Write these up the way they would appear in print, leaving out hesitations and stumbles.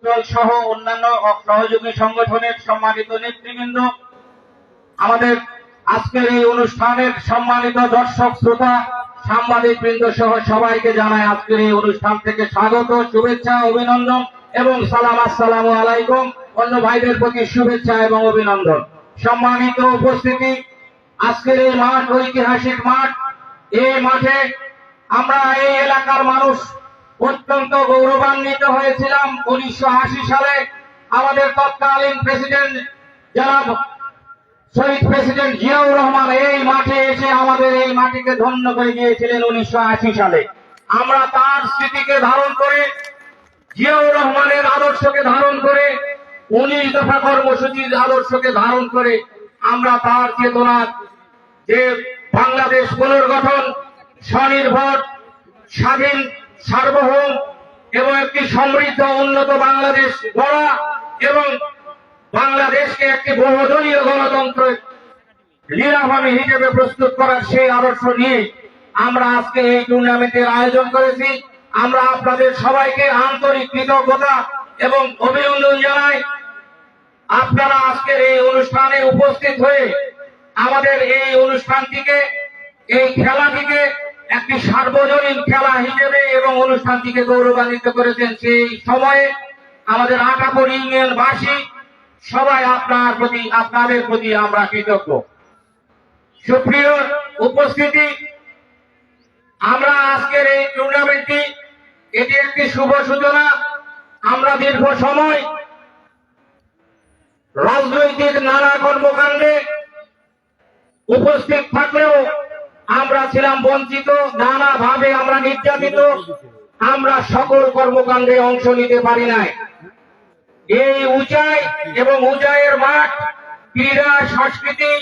উজ্জ্বল সহ অন্যান্য সহযোগী সংগঠনের সম্মানিত নেতৃবৃন্দ, আমাদের আজকের এই অনুষ্ঠানের সম্মানিত দর্শক শ্রোতা, সাংবাদিক বৃন্দ সহ সবাইকে জানাই আজকের এই অনুষ্ঠান থেকে স্বাগত, শুভেচ্ছা, অভিনন্দন এবং সালাম। আসসালামু আলাইকুম। অন্য ভাইদের প্রতি শুভেচ্ছা এবং অভিনন্দন। সম্মানিত উপস্থিতি, আজকের এই মাঠ ঐতিহাসিক মাঠ। এই মাঠে আমরা এই এলাকার মানুষ অত্যন্ত গৌরবান্বিত হয়েছিলাম 1980 সালে আমাদের তৎকালীন প্রেসিডেন্ট জনাব শহীদ প্রেসিডেন্ট জিয়াউর রহমান এই মাঠে এসে আমাদের এই মাটিকে ধন্য করে দিয়েছিলেন 1980 সালে। আমরা তার স্মৃতিকে ধারণ করে, জিয়াউর রহমানের আদর্শকে ধারণ করে, 19 দফা কর্মসূচির আদর্শকে ধারণ করে আমরা তার চেতনার যে বাংলাদেশ পুনর্গঠন, স্বনির্ভর, স্বাধীন, সার্বভৌম এবং একটি সমৃদ্ধ উন্নত বাংলাদেশ গড়া এবং বাংলাদেশকে একটি বহুদলীয় গণতন্ত্রের লীলাভূমি হিসেবে প্রস্তুত করার সেই আদর্শ নিয়ে আমরা আজকে এই টুর্নামেন্টের আয়োজন করেছি। আমরা আপনাদের সবাইকে আন্তরিক কৃতজ্ঞতা এবং অভিনন্দন জানাই। আপনারা আজকের এই অনুষ্ঠানে উপস্থিত হয়ে আমাদের এই অনুষ্ঠানটিকে, এই খেলাটিকে একটি সার্বজনীন খেলা হিসেবে এবং অনুষ্ঠানটিকে গৌরবান্বিত করেছেন। সেই সময়ে আমাদের আটাপুর ইউনিয়নবাসী সবাই আপনাদের প্রতি আমরা কৃতজ্ঞ। সুপ্রিয় উপস্থিতি, আমরা আজকের এই টুর্নামেন্টটি, এটি একটি শুভ সূচনা। আমরা দীর্ঘ সময় রাজনৈতিক নানা কর্মকাণ্ডে উপস্থিত থাকলেও আমরা ছিলাম বঞ্চিত, নানাভাবে আমরা নির্যাতিত, আমরা সকল কর্মকাণ্ডে অংশ নিতে পারি নাই। এই উঁচাই এবং উঁচাইয়ের মাঠ ক্রীড়া, সংস্কৃতি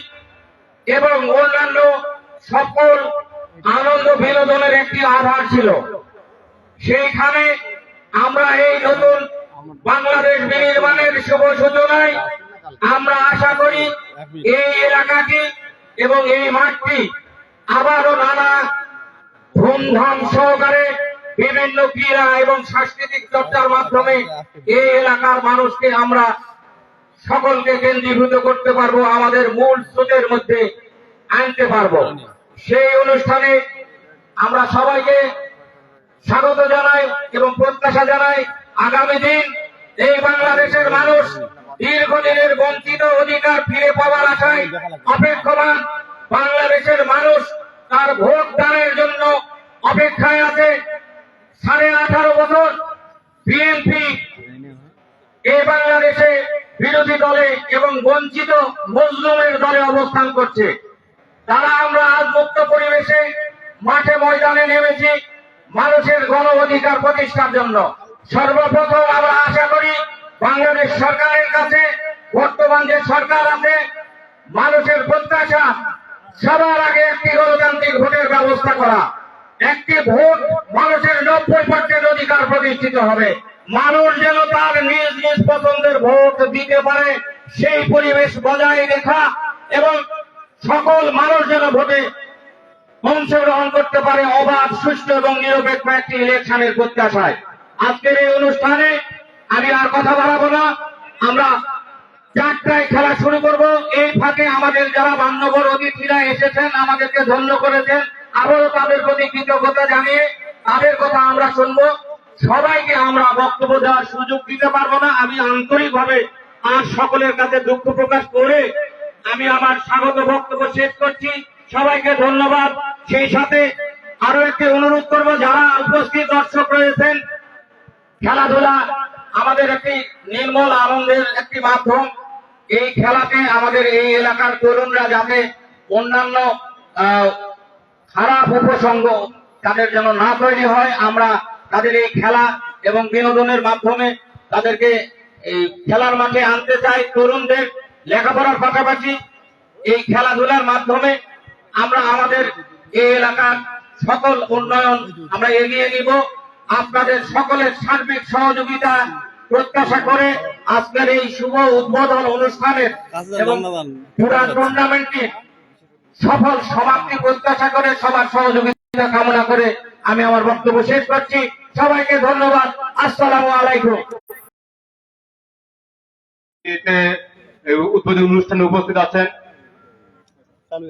এবং অন্যান্য সকল আনন্দ বিনোদনের একটি আধার ছিল। সেইখানে আমরা এই নতুন বাংলাদেশ বিনির্মাণের শুভ সূচনায় আমরা আশা করি এই এলাকাটি এবং এই মাঠটি আবারও নানা ধুমধাম সহকারে বিভিন্ন ক্রীড়া এবং সাংস্কৃতিক চর্চার মাধ্যমে এই এলাকার মানুষকে আমরা সকলকে কেন্দ্রীভূত করতে পারবো, আমাদের মূল স্রোতের মধ্যে আনতে পারবো। সেই অনুষ্ঠানে আমরা সবাইকে স্বাগত জানাই এবং প্রত্যাশা জানাই আগামী দিন এই বাংলাদেশের মানুষ দীর্ঘদিনের বঞ্চিত অধিকার ফিরে পাওয়ার আশায় অপেক্ষমান। বাংলাদেশের মানুষ তার ভোট দানের জন্য অপেক্ষায় আছে। 18.5 বছর বিএনপি এই বাংলাদেশে বিরোধী দলে এবং বঞ্চিত মজলুমের দলে অবস্থান করছে। তারা আমরা আজ মুক্ত পরিবেশে মাঠে ময়দানে নেমেছি মানুষের গণ অধিকার প্রতিষ্ঠার জন্য। সর্বপ্রথম আমরা আশা করি বাংলাদেশ সরকারের কাছে, বর্তমান যে সরকার আছে, মানুষের প্রত্যাশা সবার আগে একটি গণতান্ত্রিক ভোটের ব্যবস্থা করা। একটি ভোট মানুষের 90% অধিকার প্রতিষ্ঠিত হবে। মানুষ যেন তার নিজ নিজ পছন্দের ভোট দিতে পারে সেই পরিবেশ বজায় রেখা এবং সকল মানুষ যেন ভোটে অংশগ্রহণ করতে পারে অবাধ, সুষ্ঠু এবং নিরপেক্ষ একটি ইলেকশনের প্রত্যাশায়। আজকের এই অনুষ্ঠানে আমি আর কথা বাড়াবো না। আমরা 4টায় খেলা শুরু করব। এই ফাঁকে আমাদের যারা মান্যবর অতিথিরা এসেছেন, আমাদেরকে ধন্য করেছেন, আবারও তাদের প্রতি কৃতজ্ঞতা জানিয়ে তাদের কথা আমরা শুনবো। সবাইকে আমরা বক্তব্য দেওয়ার সুযোগ দিতে পারবো না। আমি আন্তরিকভাবে আর সকলের কাছে দুঃখ প্রকাশ করে আমি আমার স্বাগত বক্তব্য শেষ করছি। সবাইকে ধন্যবাদ। সেই সাথে আরো একটি অনুরোধ করব, যারা উপস্থিত দর্শক রয়েছেন, খেলাধুলা আমাদের একটি নির্মল আনন্দের একটি মাধ্যম। এই খেলাতে আমাদের এই এলাকার তরুণরা যাতে অন্যান্য খারাপ উপসঙ্গ তাদের যেন না তৈরি হয়, আমরা তাদের এই খেলা এবং বিনোদনের মাধ্যমে তাদেরকে এই খেলার মাঠে আনতে চাই। তরুণদের লেখাপড়ার পাশাপাশি এই খেলাধুলার মাধ্যমে আমরা আমাদের এই এলাকার সকল উন্নয়ন আমরা এগিয়ে নিব। আপনাদের সকলের সার্বিক সহযোগিতা প্রত্যাশা করে আজকের এই শুভ উদ্বোধন অনুষ্ঠানের এবং পুরা টুর্নামেন্টটির সফল সমাপ্তি প্রত্যাশা করে সবার সহযোগিতা কামনা করে আমি আমার বক্তব্য শেষ করছি। সবাইকে ধন্যবাদ। আসসালামু আলাইকুম। এতে উদ্বোধনী অনুষ্ঠানে উপস্থিত আছেন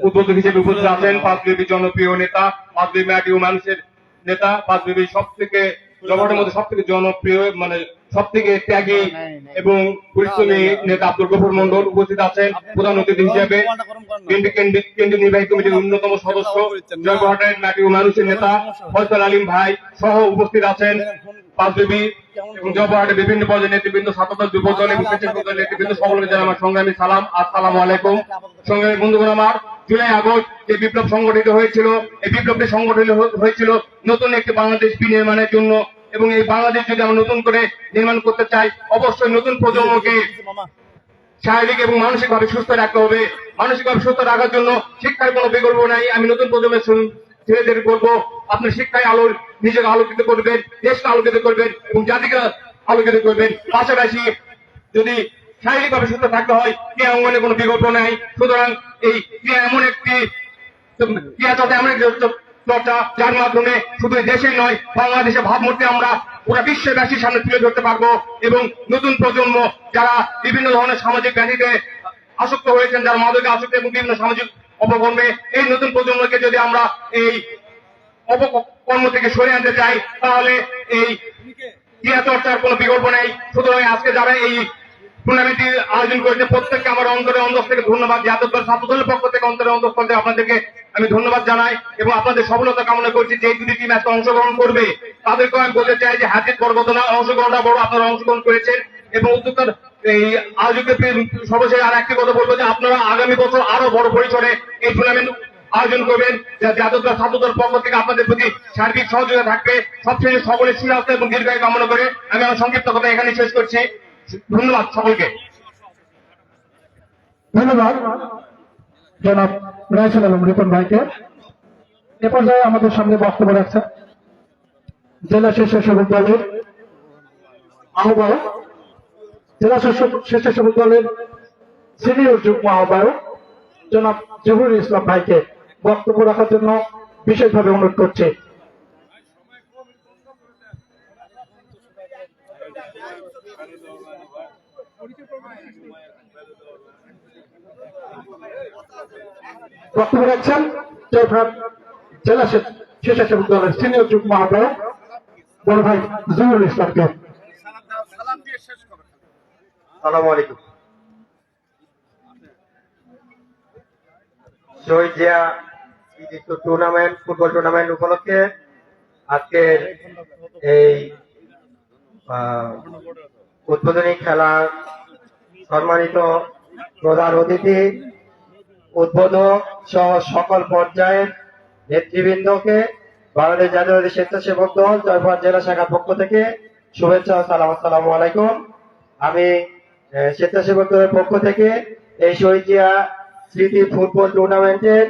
উদ্বোধক হিসেবে উপস্থিত আছেন পাঁচবিবি জনপ্রিয় নেতা, পাঁচবিবি ম্যাটিউ মানুষের নেতা, পাঁচবিবি সব থেকে জনগণের মধ্যে সব থেকে জনপ্রিয় মানে সব থেকে ত্যাগী এবং পরিশ্রমী নেতা আব্দুল গফুর মন্ডল উপস্থিত আছেন প্রধান অতিথি হিসেবে। কেন্দ্রীয় নির্বাহী কমিটির অন্যতম সদস্য জয়পুরহাটের ম্যাটিউ মানুষের নেতা ফয়সাল আলিম ভাই সহ উপস্থিত আছেন পাঁচবিবি এবং জয়পুরহাটের বিভিন্ন পর্যায়ের নেতৃবৃন্দ, ছাত্রদল, যুবদল এবং স্বেচ্ছাসেবক দলের নেতৃবৃন্দ সকলকে জানাই আমার সংগ্রামী সালাম, আসসালামু আলাইকুম। সংগ্রামী বন্ধুগণ আমার, জুলাই আগস্ট যে বিপ্লব সংগঠিত হয়েছিল, এই বিপ্লবটি সংগঠিত হয়েছিল নতুন একটি বাংলাদেশ বিনির্মাণের জন্য, এবং এই বাংলাদেশ যদি আমরা নতুন করে নির্মাণ করতে চাই অবশ্যই নতুন প্রজন্মকে শারীরিক এবং মানসিকভাবে সুস্থ রাখতে হবে। মানসিকভাবে সুস্থ রাখার জন্য শিক্ষার কোনো বিকল্প নাই। আমি নতুন প্রজন্মের ছেলেদের বলবো, আপনার শিক্ষায় নিজেকে আলোকিত করবেন, দেশকে আলোকিত করবেন এবং জাতিকে আলোকিত করবেন। পাশাপাশি যদি শারীরিকভাবে সুস্থ থাকতে হয়, ক্রিয়া অঙ্গনের কোনো বিকল্প নাই। সুতরাং এই ক্রিয়া এমন একটি ক্রিয়া চর্চা এমন একটি চর্চা যার মাধ্যমে শুধু দেশেই নয় বাংলাদেশের ভাবমূর্তি আমরা পুরো বিশ্ববাসীর সামনে তুলে ধরতে পারবো, এবং নতুন প্রজন্ম যারা বিভিন্ন ধরনের সামাজিক ব্যাধিতে আসক্ত হয়েছেন, যারা মাদকে আসক্ত এবং বিভিন্ন সামাজিক অপকর্মে, এই নতুন প্রজন্মকে যদি আমরা এই অপকর্ম থেকে সরিয়ে আনতে চাই তাহলে এই ক্রিয়া চর্চার কোনো বিকল্প নেই। সুতরাং আজকে যারা এই টুর্নামেন্টটি আয়োজন করেছে প্রত্যেককে আমার অন্তরে অন্তর থেকে ধন্যবাদ। জাতীয় দল ছাত্রদলের পক্ষ থেকে অন্তরে অন্তঃস্থল থেকে আপনাদেরকে আমি ধন্যবাদ জানাই এবং আপনাদের সফলতা কামনা করছি। যে দুটি টিম আজকে অংশগ্রহণ করবে তাদেরকে আমি বলতে চাই যে হাজির বড় কথা না, অংশগ্রহণটা বড়, আপনারা অংশগ্রহণ করেছেন এবং উদ্যোক্তার এই আয়োজকের সর্বশেষ আর একটি কথা বলবো যে আপনারা আগামী বছর আরো বড় পরিসরে এই টুর্নামেন্ট আয়োজন করবেন। জাতীয় দল ছাত্রদল পক্ষ থেকে আপনাদের প্রতি সার্বিক সহযোগিতা থাকবে। সবশেষে সকলের সুস্বাস্থ্য এবং দীর্ঘায়ু কামনা করে আমি আমার সংক্ষিপ্ত কথা এখানে শেষ করছি। ধন্যবাদ সকলকে। ধন্যবাদ জনাব রাইসুল আলম রিপন ভাইকে। এ পর্যায়ে আমাদের সামনে বক্তব্য রাখছেন জেলা স্বেচ্ছাসেবক দলের আহ্বায়ক, জেলা স্বেচ্ছাসেবক দলের সিনিয়র যুগ্ম আহ্বায়ক জনাব জহুরুল ইসলাম ভাইকে বক্তব্য রাখার জন্য বিশেষভাবে অনুরোধ করছে। বক্তব্য রাখছেন জয়পুরহাট জেলা স্বেচ্ছাসেবক দলের সিনিয়র যুগ্ম আহ্বায়ক বড় ভাই জহুরুল ইসলামকে। আসসালামু আলাইকুম। শহীদ জিয়া টুর্নামেন্ট, ফুটবল টুর্নামেন্ট উপলক্ষে আজকের এই উদ্বোধনী খেলার সম্মানিত প্রধান অতিথি, উদ্বোধক সহ সকল পর্যায়ের নেতৃবৃন্দকে বাংলাদেশ জাতীয়তাবাদী স্বেচ্ছাসেবক দল জয়পুরহাট জেলা শাখার পক্ষ থেকে শুভেচ্ছা ও সালাম। আসসালামু আলাইকুম। আমি স্বেচ্ছাসেবক দলের পক্ষ থেকে এই শহীদ জিয়া স্মৃতি ফুটবল টুর্নামেন্টের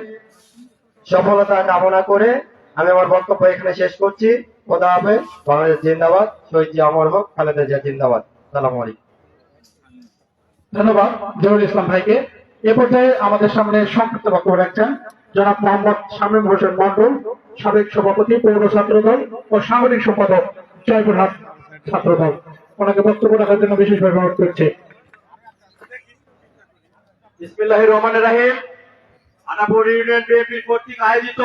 সফলতা কামনা করে আমি আমার বক্তব্য এখানে শেষ করছি। খোদা হাফেজ। বাংলাদেশ জিন্দাবাদ। শহীদ জিয়া অমর হোক। খালেদা জিয়া জিন্দাবাদ। আসসালামু আলাইকুম। ধন্যবাদ জহুরুল ইসলাম ভাইকে। এ পর্যায়ে আমাদের সামনে সংক্ষিপ্ত বক্তব্য রাখছেন জনাব মোহাম্মদ শামীম হোসেন মন্ডল, সাবেক সভাপতি পৌর ছাত্রদল ও সাংগঠনিক সম্পাদক জয়পুরহাট ছাত্রদল। ওনাকে বক্তব্য রাখার জন্য বিশেষভাবে অনুরোধ করছে। বিসমিল্লাহির রহমানির রহিম। আনাপুর ইউনিয়ন বিএনপি কর্তৃক আয়োজিত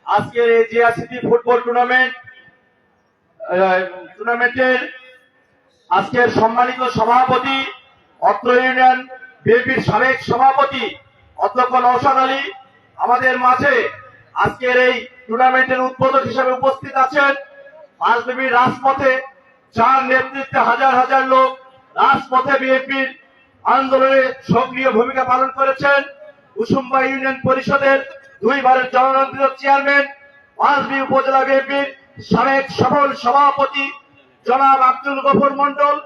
আজকের এই জিয়া স্মৃতি ফুটবল টুর্নামেন্টের আজকের সম্মানিত সভাপতি, অত্র ইউনিয়ন বিএনপির সাবেক সভাপতি অধ্যক্ষ নওশাদ আলী আমাদের মাঝে আজকের এই টুর্নামেন্টের উদ্বোধক হিসেবে উপস্থিত আছেন। পাঁচবিবির রাজপথে যার নেতৃত্বে হাজার হাজার লোক রাজপথে বিএনপির আন্দোলনে সক্রিয় ভূমিকা পালন করেছেন। কুসুম্বা ইউনিয়ন পরিষদের দুইবারের জননেত্রী চেয়ারম্যান, পাঁচবি উপজেলা বিএনপির সাবেক সফল সভাপতি জনাব আব্দুল গফুর মন্ডল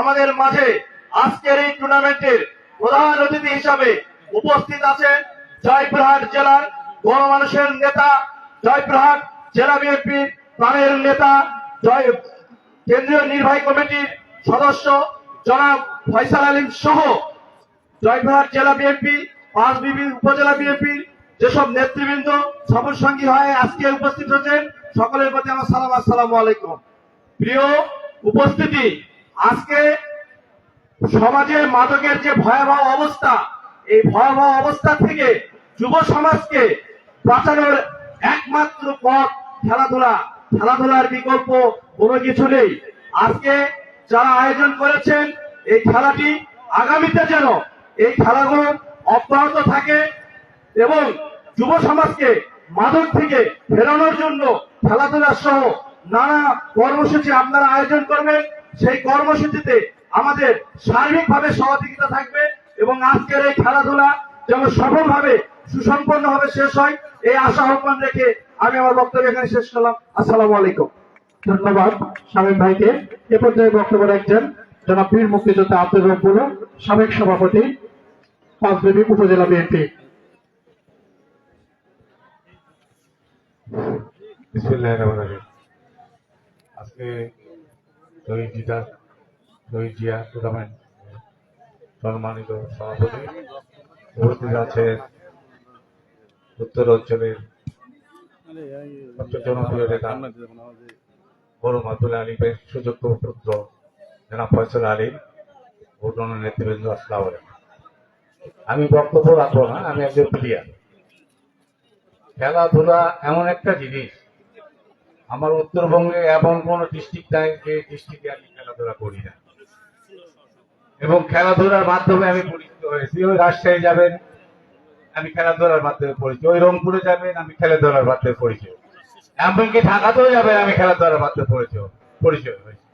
আমাদের মাঝে আজকের এই টুর্নামেন্টের প্রধান অতিথি হিসাবে উপস্থিত আছেন। জয়পুরহাট জেলার গণমানুষের নেতা, জয়পুরহাট জেলা বিএনপির প্রাণের নেতা, কেন্দ্রীয় নির্বাহী কমিটির সদস্য জনাব ফয়সাল আলিম সহ জয়পুরহাট জেলা বিএনপি, পাঁচবিবি উপজেলা বিএনপির যেসব নেতৃবৃন্দ সফর সঙ্গী হয়ে আজকে উপস্থিত হয়েছেন সকলের প্রতি আমার সালাম। আসসালামু আলাইকুম। প্রিয় উপস্থিতি, আজকে সমাজে মাদকের যে ভয়াবহ অবস্থা, এই ভয়াবহ অবস্থা থেকে যুব সমাজকে বাঁচানোর একমাত্র পথ খেলাধুলা। খেলাধুলার বিকল্প কোনো কিছু নেই। আজকে যারা আয়োজন করেছেন এই খেলাটি, আগামীতে যেন এই খেলাগুলো অব্যাহত থাকে এবং যুব সমাজকে মাদক থেকে ফেরানোর জন্য খেলাধুলা সহ নানা কর্মসূচি আপনারা আয়োজন করবেন। সেই কর্মসূচিতে আমাদের সার্বিকভাবে সহযোগিতা থাকবে এবং আজকের এই খেলাধুলা যেন সফলভাবে সুসম্পন্নভাবে শেষ হয়, এই আশা আহ্বান রেখে আমি আমার বক্তব্য এখানে শেষ করলাম। আসসালামু আলাইকুম। ধন্যবাদ শামীম ভাইকে। এ পর্যায়ে বক্তব্য রাখছেন জনাব বীর মুক্তিযোদ্ধা আব্দুর রব্বুল, সাবেক সভাপতি, পাঁচবিবি উপজেলা বিএনপি। বিসমিল্লাহির রহমানির রহিম। আজকে শহীদ জিয়া টুর্নামেন্ট সম্মানিত সভাপতি, উপস্থিত আছে উত্তর অঞ্চলের সবচেয়ে জনপ্রিয় নেতা বড় আব্দুল আলীমের সুযোগ্য পুত্র জনাব ফয়সাল আলী, অন্যান্য নেতৃবৃন্দ, আসসালামু আলাইকুম। আমি বক্তব্য রাখবো না, আমি একজন প্লেয়ার। খেলাধুলা এমন একটা জিনিস, আমার উত্তরবঙ্গে এমন কোন ডিস্ট্রিক্ট নাই যে ডিস্ট্রিক্টে আমি খেলাধুলা করি না, এবং খেলাধুলার মাধ্যমে আমি পরিচিত হয়েছি। ওই রাজশাহী যাবেন, আমি খেলাধুলার মাধ্যমে পরিচয়, ওই রংপুরে যাবেন, আমি খেলাধুলার মাধ্যমে পরিচয়, এমনকি ঢাকাতেও যাবেন, আমি খেলাধুলার মাধ্যমে পরিচয় হয়েছি।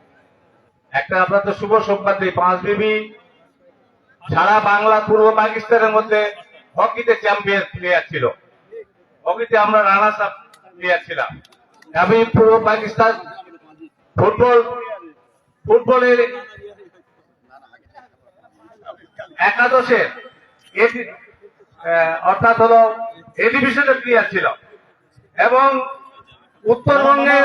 একটা আপনার তো শুভ সংবাদ দিই, পাঁচবিবি সারা বাংলা পূর্ব পাকিস্তানের মধ্যে হকিতে চ্যাম্পিয়ন প্লেয়ার ছিল। হকিতে আমরা রানার্স আপ প্লেয়ার ছিলাম। আমি পূর্ব পাকিস্তান ফুটবলের একাদশের অর্থাৎ হলো এ ডিভিশনের প্লেয়ার ছিল, এবং উত্তরবঙ্গে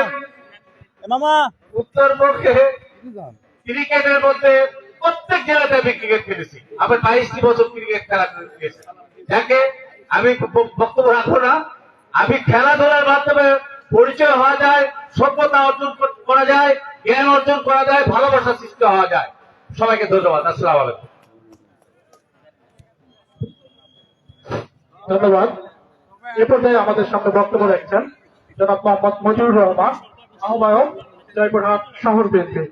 ক্রিকেটের মধ্যে প্রত্যেক জেলাতে আমি ক্রিকেট খেলেছি। আমি 22টি বছর ক্রিকেট খেলা খেলেছি। যাকে আমি বক্তব্য রাখবো না, আমি খেলাধুলার মাধ্যমে পরিচয় হওয়া যায়, সভ্যতা অর্জন করা যায়, জ্ঞান অর্জন করা যায়, ভালোবাসা সৃষ্টি হওয়া যায়। সবাইকে ধন্যবাদ। আসসালামু আলাইকুম। ধন্যবাদ। এ পর্যায়ে আমাদের সামনে বক্তব্য রাখছেন জনাব মোহাম্মদ মজিবুর রহমান, আহ্বায়ক, জয়পুরহাট শহর বিএনপি।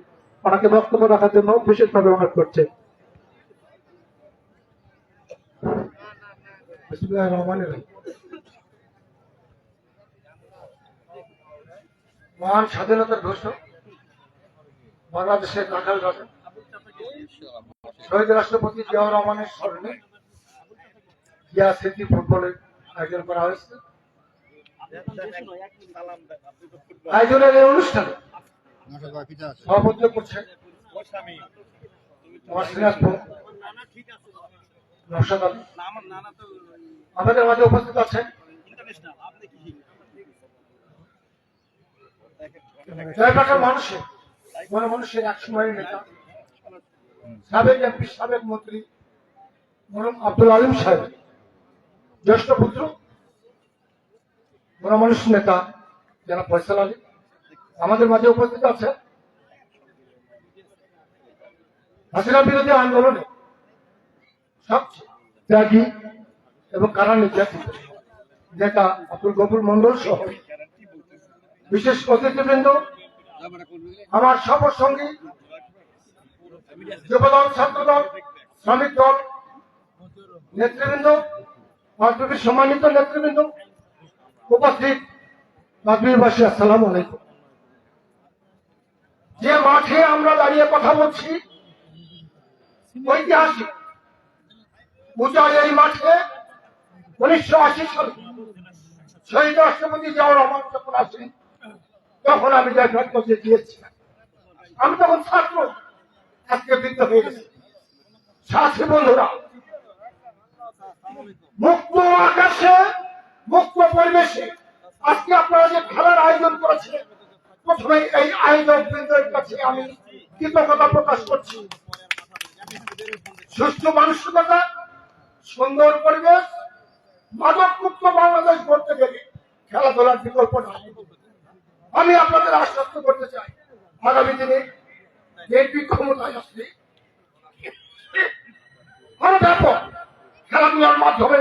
ওনাকে বক্তব্য রাখার জন্য বিশেষভাবে অনুরোধ করছে। বিসমিল্লাহির রহমানির রহিম। মহান স্বাধীনতার ঘোষক বাংলাদেশের রাখাল রাজা শহীদ রাষ্ট্রপতি জিয়াউর রহমানের স্মরণে জিয়া স্মৃতি ফুটবলের আয়োজন করা হয়েছে। আয়োজনের এই অনুষ্ঠানে সভাপতিত্ব করছে নওশাদ আলী। আমাদের মাঝে উপস্থিত আছেন জয়পাটের মানুষের এক সময়ের নেতা, সাবেক এমপি, সাবেক মন্ত্রী মরহুম আব্দুল আলিম সাহেব জ্যেষ্ঠ পুত্র, মানুষ নেতা জনাব ফয়সাল আলী। আমাদের মাঝে উপস্থিত আছে হাসিনা বিরোধী আন্দোলনে সবচেয়ে ত্যাগী এবং কারা নির্যাতিত নেতা আব্দুল গফুর মন্ডল সহ বিশেষ অতিথিবৃন্দ, আমার সফরসঙ্গী, যুবদল, ছাত্রদল, শ্রমিক দল নেতৃবৃন্দ, পাঁচবিবির সম্মানিত নেতৃবৃন্দ, উপস্থিত পাঁচবিবিবাসী, আসসালামু আলাইকুম। যে মাঠে আমরা দাঁড়িয়ে কথা বলছি ঐতিহাসিক উজার এই মাঠে 1980 সালে শহীদ রাষ্ট্রপতি জিয়াউর রহমান যখন আসেন, তখন আমি জয়ঘাট করতে গিয়েছিলাম। আমি তখন ছাত্র, আজকে বৃদ্ধ হয়ে গেছি। সাথী বন্ধুরা, মুক্ত আকাশে, মুক্ত পরিবেশে আজকে আপনারা যে খেলার আয়োজন করেছেন, প্রথমে এই আয়োজক বৃন্দের কাছে আমি কৃতজ্ঞতা প্রকাশ করছি। সুস্থ মানসিকতা, সুন্দর পরিবেশ, মাদক মুক্ত বাংলাদেশ করতে গেলে খেলাধুলার বিকল্প নাই। আমি আপনাদের আশ্বস্ত করতে চাই, আগামী দিনে বিএনপি ক্ষমতায় আসলে মাধ্যমে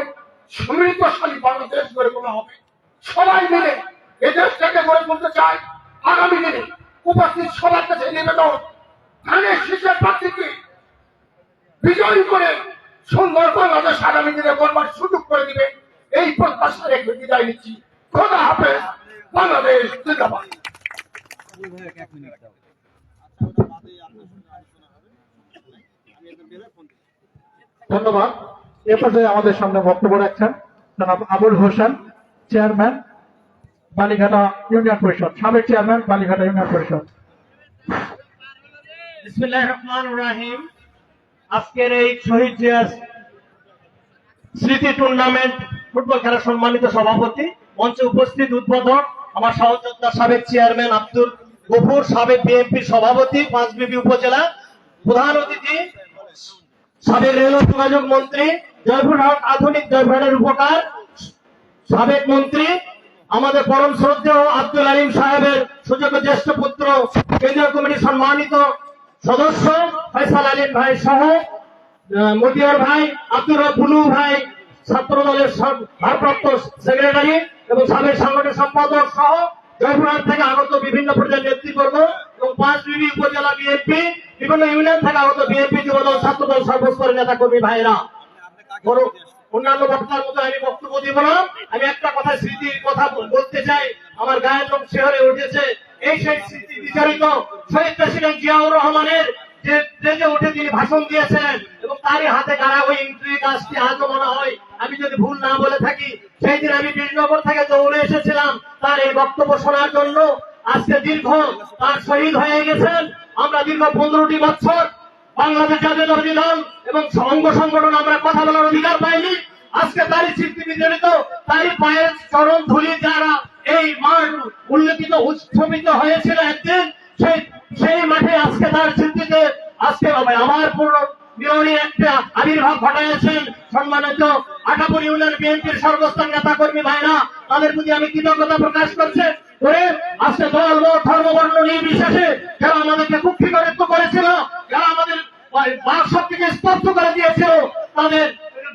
সমৃদ্ধশালী বাংলাদেশ গড়ে তোলা হবে। সবাই মিলে এই দেশটাকে গড়ে তুলতে চাই। আগামী দিনে উপস্থিত সবার কাছে নিবেদন, ধানের শীষের প্রার্থীকে বিজয়ী করে সুন্দর বাংলাদেশ আগামী দিনে গড়বার সুযোগ করে দিবে, এই প্রত্যাশা রেখে বিদায় নিচ্ছি। খোদা হাফেজ। বাংলাদেশ জিন্দাবাদ। ধন্যবাদ। এ পর্যায়ে আমাদের সামনে বক্তব্য রাখছেন জনাব আবুল হোসেন, চেয়ারম্যান বালিঘাটা ইউনিয়ন পরিষদ, সাবেক চেয়ারম্যান বালিঘাটা ইউনিয়ন পরিষদ। বিসমিল্লাহির রহমানির রহিম। আজকের এই শহীদ জিয়া স্মৃতি টুর্নামেন্ট ফুটবল খেলার সম্মানিত সভাপতি, মঞ্চে উপস্থিত উদ্বোধক আমার সহযোদ্ধা সাবেক চেয়ারম্যান আব্দুল গফুর, সাবেক বিএনপি সভাপতি পাঁচবিবি উপজেলা, প্রধান অতিথি সাবেক রেল যোগাযোগ মন্ত্রী, জয়পুরহাট আধুনিক জয়পুরহাটের উপকার সাবেক মন্ত্রী, আমাদের পরম শ্রদ্ধেয় আব্দুল আলিম সাহেবের সুযোগ্য জ্যেষ্ঠ পুত্র, কেন্দ্রীয় কমিটির সম্মানিত সদস্য ফয়সাল আলিম ভাই সহ মতিয়ার ভাই, আব্দুর বুলু ভাই, ছাত্র দলের ভারপ্রাপ্ত সেক্রেটারি এবং সাবেক সাংগঠনিক সম্পাদক সহ জয়পুরহাট থেকে আগত বিভিন্ন পর্যায়ের নেতৃবর্গ এবং পাঁচবিবি উপজেলা বিএনপি, বিভিন্ন ইউনিয়ন থেকে আগত বিএনপি, যুবদল, ছাত্রদল, সর্বস্তরের নেতা কর্মী ভাইরা, অন্যান্য বক্তার মতো আমি বক্তব্য দিব না। আমি একটা কথা স্মৃতির কথা বলতে চাই, আমার গায়ের লোক শেহরে উঠেছে। এই সেই স্মৃতি বিচারিত শহীদ প্রেসিডেন্ট জিয়াউর রহমানের যে স্টেজে উঠে তিনি ভাষণ দিয়েছিলেন এবং তারই হাতে গাড়া ওই ইন্ট্রি কাজটি আজও মনে হয়, আমি যদি ভুল না বলে থাকি, সেই দিন আমি বীরনগর থেকে দৌড়ে এসেছিলাম তার এই বক্তব্য শোনার জন্য। আজকে দীর্ঘ তার শহীদ হয়ে গেছেন। আমরা দীর্ঘ 15টি বছর বাংলাদেশ জাতীয়তাবাদী দল এবং অঙ্গ সংগঠন আমরা কথা বলার অধিকার পাইনি। আজকে তারই স্মৃতি বিজড়িত, তারই পায়ের চরণ ধুলি যারা এই মাঠ উল্লেখিত উৎসবিত হয়েছিল একদিন, সেই মাঠে আজকে তার স্মৃতিতে আজকে আমার পূর্ণ বিরোধী একটা আবির্ভাব ঘটাইছেন সম্মানিত আটাপুর ইউনিয়ন বিএনপির সর্বস্তর নেতা কর্মী ভাইরা। তাদের প্রতি আমি কৃতজ্ঞতা প্রকাশ করছে করে আজকে দল মত ধর্মবর্ণ নির্বিশেষে যারা আমাদেরকে কুক্ষিগত করেছিল, যারা আমাদের বাক শক্তিকে স্পষ্ট করে দিয়েছিল, তাদের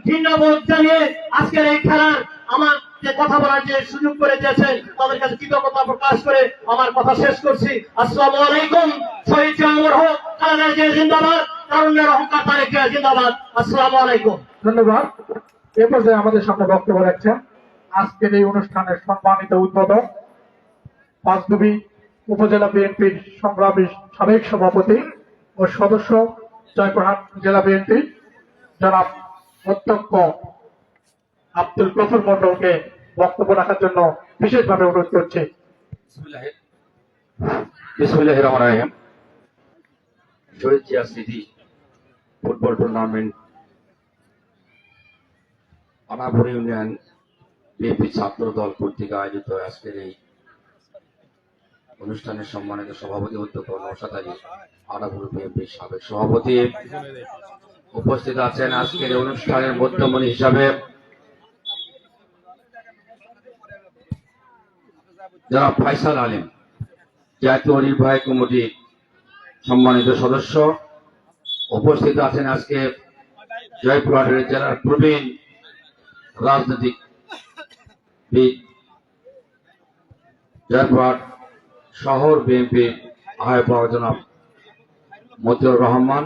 ধন্যবাদ জানিয়ে আজকের এই খেলার আমার যে কথা বলার যে সুযোগ করে দিয়েছেন তাদের কাছে কৃতজ্ঞতা প্রকাশ করে আমার কথা শেষ করছি। আসসালামু আলাইকুম। শহীদ জিয়া হোক, খালেদা জিয়া জিন্দাবাদ, তারুণ্যের অহংকার তারেক জিয়া জিন্দাবাদ। আসসালামু আলাইকুম। ধন্যবাদ। এ পর্যায়ে আমাদের সামনে বক্তব্য রাখছেন আজকের এই অনুষ্ঠানের সম্মানিত উদ্বোধক, পাঁচবিবি উপজেলা বিএনপির সংগ্রামী সাবেক সভাপতি ও সদস্য, জয়পুরহাট জেলা বিএনপি, জনাব অধ্যক্ষ আব্দুল গফুর মন্ডলকে বক্তব্য রাখার জন্য বিশেষভাবে অনুরোধ করছি। বিসমিল্লাহির রহমানির রহিম। শহীদ জিয়া স্মৃতি ফুটবল টুর্নামেন্ট আনাপুর ইউনিয়ন বিএনপি ছাত্র দল কর্তৃক আয়োজিত আজকের এই অনুষ্ঠানের সম্মানিত সভাপতি অধ্যক্ষ নওশাদ আলী, আনাপুর বিএনপির সাবেক সভাপতি, উপস্থিত আছেন আজকের এই অনুষ্ঠানের মধ্যমণি হিসাবে জনাব ফয়সাল আলিম, জাতীয় নির্বাহী কমিটির সম্মানিত সদস্য, উপস্থিত আছেন আজকে জয়পুরহাটের জেলার প্রবীণ রাজনীতিবিদ, জয়পুরহাট শহর বিএনপির আহ্বায়ক জনাব মতিউর রহমান,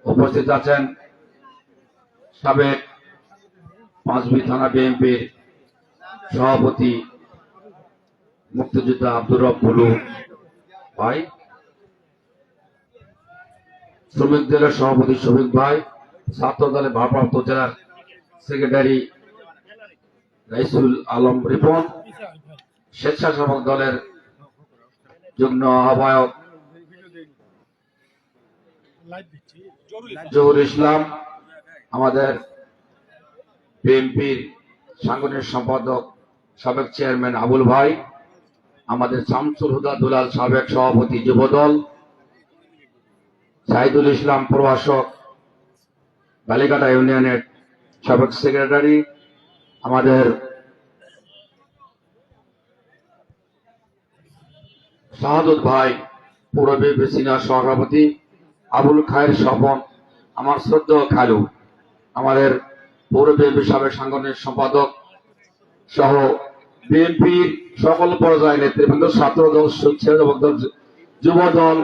উপস্থিত আছেন সাবেক পাঁচবি থানা বিএনপির সভাপতি মুক্তিযোদ্ধা আব্দুর বুলু ভাই, শ্রমিক দলের সভাপতি শফিক ভাই, ছাত্র দলের ভারপ্রাপ্ত জেলার সেক্রেটারি রাইসুল আলম রিপন, স্বেচ্ছাসেবক দলের যুগ্ম আহ্বায়ক জহুর ইসলাম, আমাদের বিএনপির সাংগঠনিক সম্পাদক সাবেক চেয়ারম্যান আবুল ভাই, আমাদের শামসুল হুদা দুলাল সাবেক সভাপতি যুবদল, সাইদুল ইসলাম প্রভাষক বালিঘাটা ইউনিয়নের সাবেক সেক্রেটারি, আমাদের শাহাদুত ভাই পৌর বিএনপি সিনিয়র সভাপতি, আবুল খায়ের স্বপন, আমার শ্রদ্ধেয় খালু, আমাদের পৌর বিএনপির সাবেক সাংগঠনিক সম্পাদক সহ বিএনপির সকল পর্যায়ে নেতৃবৃন্দ, ছাত্রদল, স্বেচ্ছাসেবক দল, যুব দল,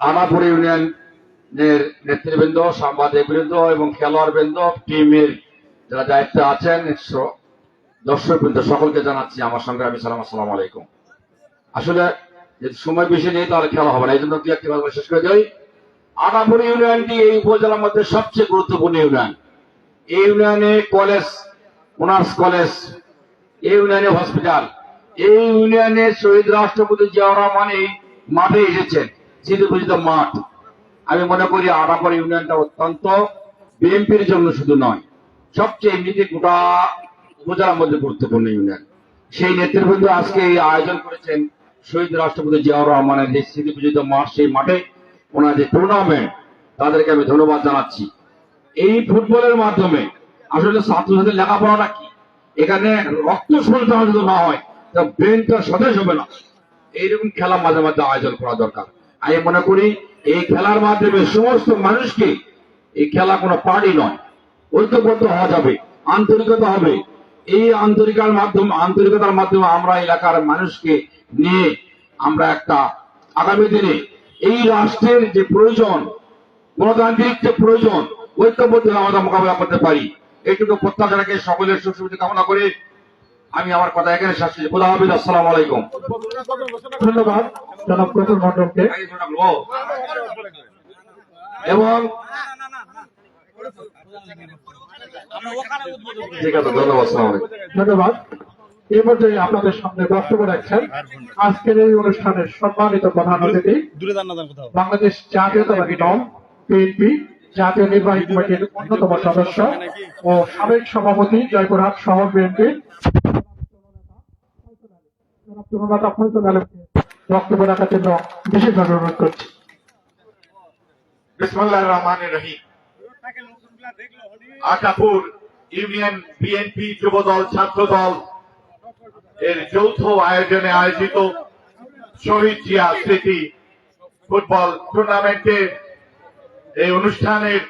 আনাপুর ইউনিয়নের নেতৃবৃন্দ, সাংবাদিকবৃন্দ এবং খেলোয়াড়বৃন্দ, টিমের যারা দায়িত্বে আছেন, দর্শকবৃন্দ, সকলকে জানাচ্ছি আমার সংগ্রামী সালাম, আসসালামু আলাইকুম। আসলে যদি সময় বেশি নেই তাহলে খেলা হবে না, এই জন্য একটি কথা শেষ করে যাই। আনাপুর ইউনিয়নটি এই উপজেলার মধ্যে সবচেয়ে গুরুত্বপূর্ণ ইউনিয়ন। এই ইউনিয়নে কলেজ, অনার্স কলেজ, এই ইউনিয়নে হসপিটাল, এই ইউনিয়নে শহীদ রাষ্ট্রপতি জিয়াউর রহমান এই মাঠে এসেছেন, স্মৃতিপূজিত মাঠ। আমি মনে করি আনাপুর ইউনিয়নটা অত্যন্ত বিএনপির জন্য শুধু নয়, সবচেয়ে এমনিতে গোটা উপজেলার মধ্যে গুরুত্বপূর্ণ ইউনিয়ন। সেই নেতৃবৃন্দ আজকে এই আয়োজন করেছেন শহীদ রাষ্ট্রপতি জিয়াউর রহমানের যে স্মৃতিপূজিত মাঠ, সেই মাঠে ওনার যে টুর্নামেন্ট, তাদেরকে আমি ধন্যবাদ জানাচ্ছি। এই ফুটবলের মাধ্যমে আসলে ছাত্রছাত্রীর লেখাপড়াটা কি, এখানে রক্ত সঞ্চালন যদি না হয় তা ব্রেনটা সতেজ হবে না। এইরকম খেলা মাঝে মাঝে আয়োজন করা দরকার। আমি মনে করি এই খেলার মাধ্যমে সমস্ত মানুষকে, এই খেলা কোনো পার্টি নয়, ঐক্যবদ্ধ হওয়া যাবে, আন্তরিকতা হবে। এই আন্তরিকতার মাধ্যমে আমরা এলাকার মানুষকে নিয়ে আমরা একটা আগামী দিনে এই রাষ্ট্রের যে প্রয়োজন, গণতান্ত্রিক যে প্রয়োজন, ঐক্যবদ্ধ আমরা মোকাবেলা করতে পারি। এইটুকু প্রত্যাশা রেখে সকলের সুস্থ কামনা করে আমি আমার কথা এখানে শেষ করছি। খোদা হাফেজ, আসসালামু আলাইকুম। ধন্যবাদ জনাব প্রফুল মন্ডলকে। এবং ঠিক আছে, ধন্যবাদ, আসসালামু আলাইকুম। ধন্যবাদ। এই পর্যায়ে আপনাদের সামনে বক্তব্য রাখছেন আজকের এই অনুষ্ঠানের সম্মানিত প্রধান অতিথি, বাংলাদেশ জাতীয়তাবাদী দল বিএনপি জাতীয় নির্বাহী কমিটির অন্যতম সদস্য ও সাবেক সভাপতি জয়পুরহাট শহর বিএনপি বক্তব্য রাখার জন্য বিশেষভাবে অনুরোধ করছি। বিসমিল্লাহির রহমানির রহিম। আটাপুর ইউনিয়ন বিএনপি যুবদল ছাত্রদল এর যৌথ আয়োজনে আয়োজিত শহীদ জিয়া স্মৃতি ফুটবল টুর্নামেন্টের এই অনুষ্ঠানের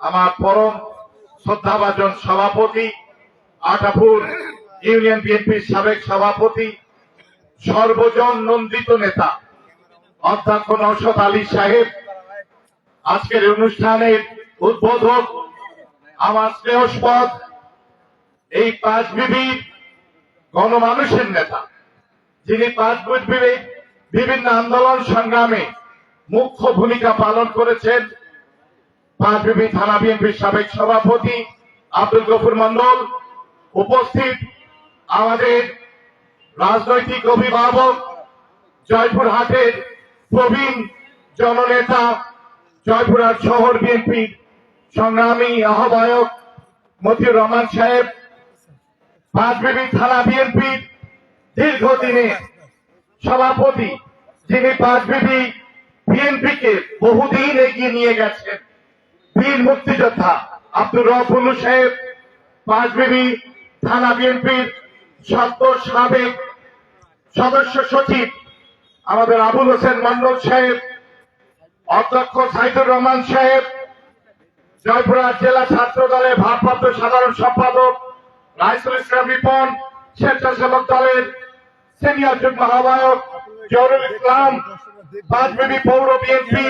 আমার পরম শ্রদ্ধাভাজন সভাপতি, আটাপুর ইউনিয়ন বিএনপির সাবেক সভাপতি, সর্বজন নন্দিত নেতা অধ্যক্ষ নওশাদ আলী সাহেব, আজকের অনুষ্ঠানের উদ্বোধক, আমার স্নেহস্পদ এই পাঁচবিবির গণমানুষের নেতা, যিনি পাঁচবিবির বিভিন্ন আন্দোলন সংগ্রামে মুখ্য ভূমিকা পালন করেছেন, পাঁচবিবি থানা বিএনপির সাবেক সভাপতি আব্দুল গফুর মন্ডল, উপস্থিত আমাদের রাজনৈতিক অভিভাবক, জয়পুরহাটের প্রবীণ জননেতা, জয়পুরহাট শহর বিএনপির সংগ্রামী আহ্বায়ক মতিউর রহমান সাহেব, পাঁচবিবি থানা বিএনপির দীর্ঘদিনের সভাপতি, যিনি পাঁচবিবি বিএনপিকে বহুদিন এগিয়ে নিয়ে গেছেন, বীর মুক্তিযোদ্ধা আব্দুর রহমান সাহেব, পাঁচবিবি থানা বিএনপির সাবেক সদস্য সচিব আমাদের আবুল হোসেন মন্ডল সাহেব, অধ্যক্ষ সাইদুর রহমান সাহেব, জয়পুরহাট জেলা ছাত্র দলের ভারপ্রাপ্ত সাধারণ সম্পাদক রাইসুল ইসলাম রিপন, স্বেচ্ছাসেবক দলের সিনিয়র যুগ্ম আহ্বায়ক জহুরুল ইসলাম, পাঁচবিবি পৌর বিএনপি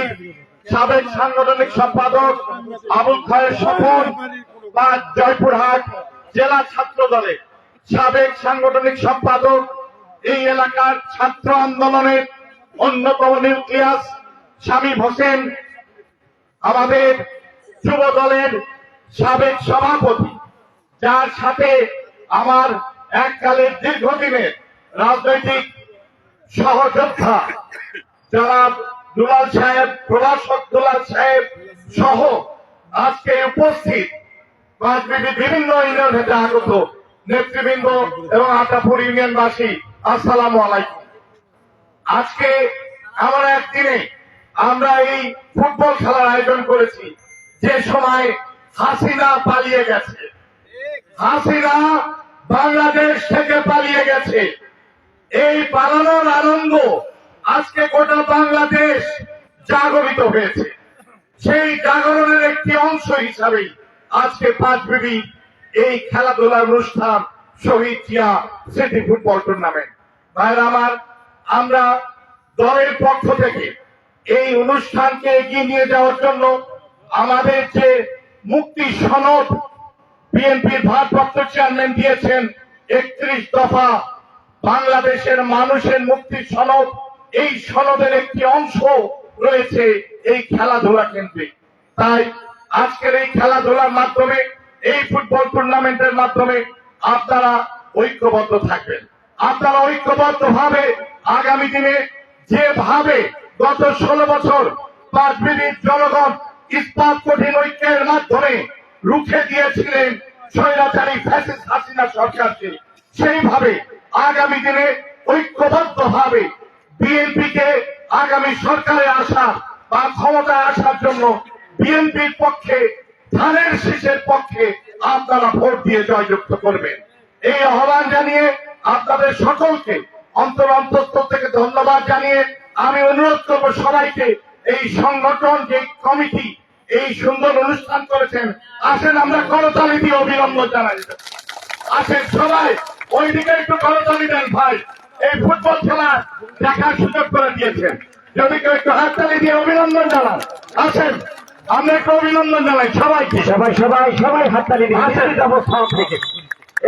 সাবেক সাংগঠনিক সম্পাদক আবুল খায়ের স্বপন, জয়পুরহাট জেলা ছাত্র দলের সাবেক সাংগঠনিক সম্পাদক, এই এলাকার ছাত্র আন্দোলনের অন্যতম নিউক্লিয়াস শামীম হোসেন, আমাদের যুব দলের সাবেক সভাপতি, যার সাথে আমার এককালের দীর্ঘদিনের রাজনৈতিক সহযোদ্ধা জনাব দুলাল সাহেব, প্রভাষক দুলাল সাহেব সহ আজকে উপস্থিত পাঁচবিবি বিভিন্ন ইউনিয়ন থেকে আগত নেতৃবৃন্দ এবং আটাপুর ইউনিয়নবাসী, আসসালামু আলাইকুম। আজকে আমরা একদিনে আমরা এই ফুটবল খেলার আয়োজন করেছি, যে সময় হাসিনা পালিয়ে গেছে, হাসিনা বাংলাদেশ থেকে পালিয়ে গেছে। এই পালানোর আনন্দ আজকে গোটা বাংলাদেশ জাগরিত হয়েছে। সেই জাগরণের একটি অংশ হিসাবে আজকে পাঁচবিবি এই খেলাধুলার অনুষ্ঠান শহীদ জিয়া স্মৃতি ফুটবল টুর্নামেন্ট। ভাইরা আমার, আমরা দলের পক্ষ থেকে এই অনুষ্ঠানকে এগিয়ে নিয়ে যাওয়ার জন্য আমাদের যে মুক্তি সনদ বিএনপির ভারপ্রাপ্ত চেয়ারম্যান দিয়েছেন 31 দফা বাংলাদেশের মানুষের মুক্তির সনদ, এই সনদের একটি অংশ রয়েছে এই খেলাধুলা কেন্দ্রে। তাই আজকের এই খেলাধুলার মাধ্যমে, এই ফুটবল টুর্নামেন্টের মাধ্যমে আপনারা ঐক্যবদ্ধ থাকবেন। আপনারা ঐক্যবদ্ধ ভাবে আগামী দিনে যেভাবে গত 16 বছর পাঁচবিবির জনগণ ইস্পাত কঠিন ঐক্যের মাধ্যমে রুখে দিয়েছিলেন স্বৈরাচারী ফ্যাসিস্ট হাসিনা সরকারকে, সেইভাবে আগামী দিনে ঐক্যবদ্ধ ভাবে বিএনপিকে আগামী সরকারে আসা বা ক্ষমতায় আসার জন্য বিএনপির পক্ষে, ধানের শীষের পক্ষে আপনারা ভোট দিয়ে জয়যুক্ত করবেন। এই আহ্বান জানিয়ে আপনাদের সকলকে অন্তরস্থল থেকে ধন্যবাদ জানিয়ে আমি অনুরোধ করব সবাইকে, এই সংগঠন যে কমিটি এই সুন্দর অনুষ্ঠান করেছেন, আসেন আমরা করতালি দিয়ে অভিনন্দন জানাই। আসেন সবাই, ওইদিকে একটু করতালি দেন ভাই, এই ফুটবল খেলা দেখার সুযোগ করে দিয়েছেন। যদি কেউ একটু হাততালি দিয়ে অভিনন্দন জানান, আসেন আমরা একটু অভিনন্দন জানাই সবাইকে। সবাই সবাই সবাই হাততালি দিয়ে অবস্থান থেকে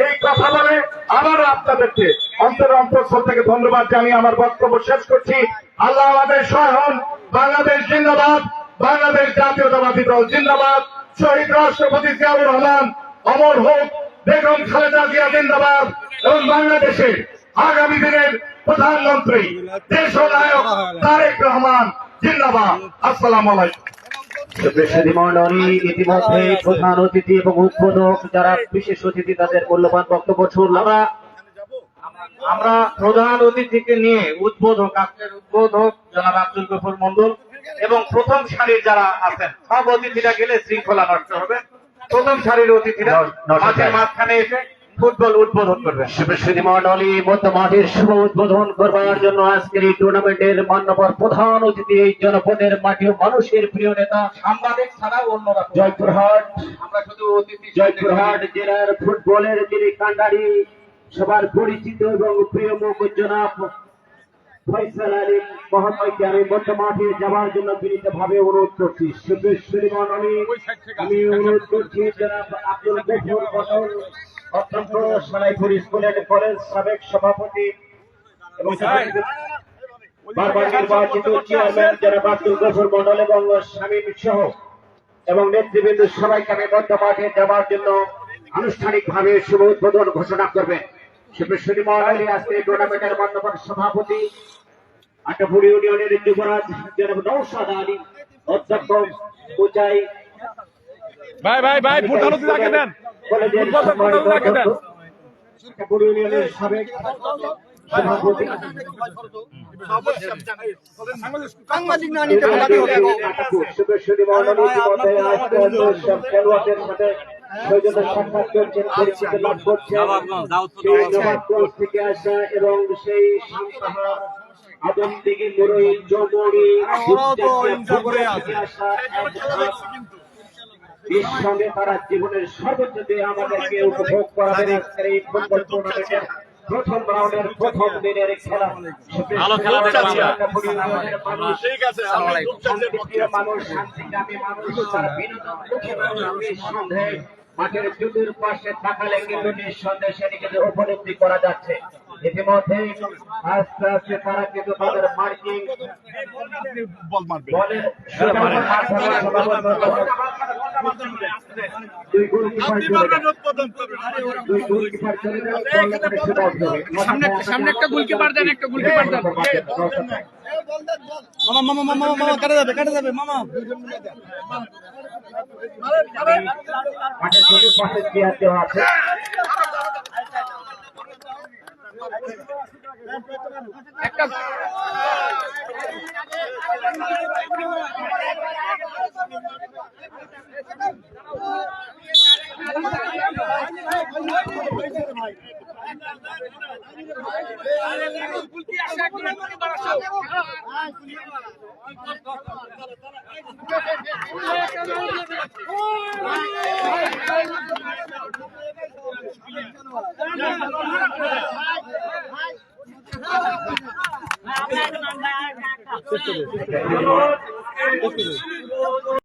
এই কথা বলে আবারও আপনাদেরকে অন্তরস্থল থেকে ধন্যবাদ জানিয়ে আমার বক্তব্য শেষ করছি। আল্লাহ আমাদের সহায় হন। বাংলাদেশ জিন্দাবাদ, বাংলাদেশ জাতীয়তাবাদী দল জিন্দাবাদ, শহীদ রাষ্ট্রপতি জিয়াউর রহমান অমর হোক, বেগম খালেদা জিয়া জিন্দাবাদ, এবং বাংলাদেশের আগামী দিনের প্রধানমন্ত্রী দেশনায়ক তারেক রহমান জিন্দাবাদ। আসসালামু আলাইকুম। মন্ডলী, ইতিমধ্যে প্রধান অতিথি এবং উদ্বোধক যারা বিশেষ অতিথি তাদের মূল্যবান বক্তব্য শুনলাম। আমরা প্রধান অতিথিকে নিয়ে উদ্বোধক, আজকের উদ্বোধক জনাব আব্দুল গফুর মন্ডল এবং প্রথম সারির যারা আছেন, সব অতিথিরা গেলে শৃঙ্খলা নষ্ট হবে। প্রথম সারির অতিথিরা মাঠের মাঝখানে এসে ফুটবল উদ্বোধন করবেন। শিবশ্রী মন্ডলী মধ্য মাঠের শুভ উদ্বোধন করবার জন্য আজকের এই টুর্নামেন্টের মান্যবর প্রধান অতিথি, এই জনপদের মাটি ও মানুষের প্রিয় নেতা, সাংবাদিক ছাড়াও অন্যরা জয়পুরহাট আমরা শুধু অতিথি জয়পুরহাট জেলার ফুটবলের যিনি কান্ডারি, সবার পরিচিত এবং প্রিয় মুখ জনাব ফয়সাল আলী মহোদয়কে আমি মধ্য মাঠে যাওয়ার জন্য বিনীত ভাবে অনুরোধ করছি। শিবশ্রী মন্ডলী, আমি অনুরোধ করছি জনাব আব্দুল গফুর মন্ডল, অত্যন্ত সালাইপুর স্কুল অ্যান্ড কলেজ সাবেক সভাপতি এবং বারবার নির্বাচিত চেয়ারম্যান জনাব আব্দুল গফুর মন্ডল এবং শামীম সহ এবং নেতৃবৃন্দ সবাইকে আমি মধ্য মাঠে যাওয়ার জন্য আনুষ্ঠানিকভাবে শুভ উদ্বোধন ঘোষণা করবেন। শিবশ্রী মন্ডলী আজকে টুর্নামেন্টের মান্যবর সভাপতি, আটাপুর ইউনিয়নের যুবরাজ জনাব নওশাদ আলী, অধ্যক্ষ উচাই ভাই ভাই ভাই ফুটবল লাগে দেন, কলেজের আটাপুর ইউনিয়নের সাবেক সভাপতি শিবশ্রী মন্ডলী ইতিমধ্যে আজকে সব খেলোয়াড়দের সাথে সৌজন্য সাক্ষাৎ করছেন, পরিচিতি লাভ করছেন। সেই নবাবগঞ্জ থেকে আসা এবং সেই সান্তাহার আদমদিঘি মুরই চৌমুড়ি থেকে আসা এর সঙ্গে তারা জীবনের সর্বোচ্চ দিয়ে আমাদেরকে উপভোগ করাবেন আজকের এই ফুটবল টুর্নামেন্টের প্রথম রাউন্ডের প্রথম দিনের খেলা। মানুষ, শান্তিকামী মানুষ, তারা বিনোদন সন্দেহে মাঠের চতুর্পাশে থাকালে কিন্তু নিঃসন্দেহে সেটিকে উপলব্ধি করা যাচ্ছে। ইতিমধ্যে আস্তে আস্তে তারা কিন্তু তাদের মার্কিং বলের দুই গোলকিপার চলে যায়। সামনে একটা গোলকিপার দেন, একটা গোলকিপার দেন। মামা মামা মামা মামা কাটা যাবে মামা। মাঠের চতুর্পাশে চেয়ার দেওয়া আছে। একটা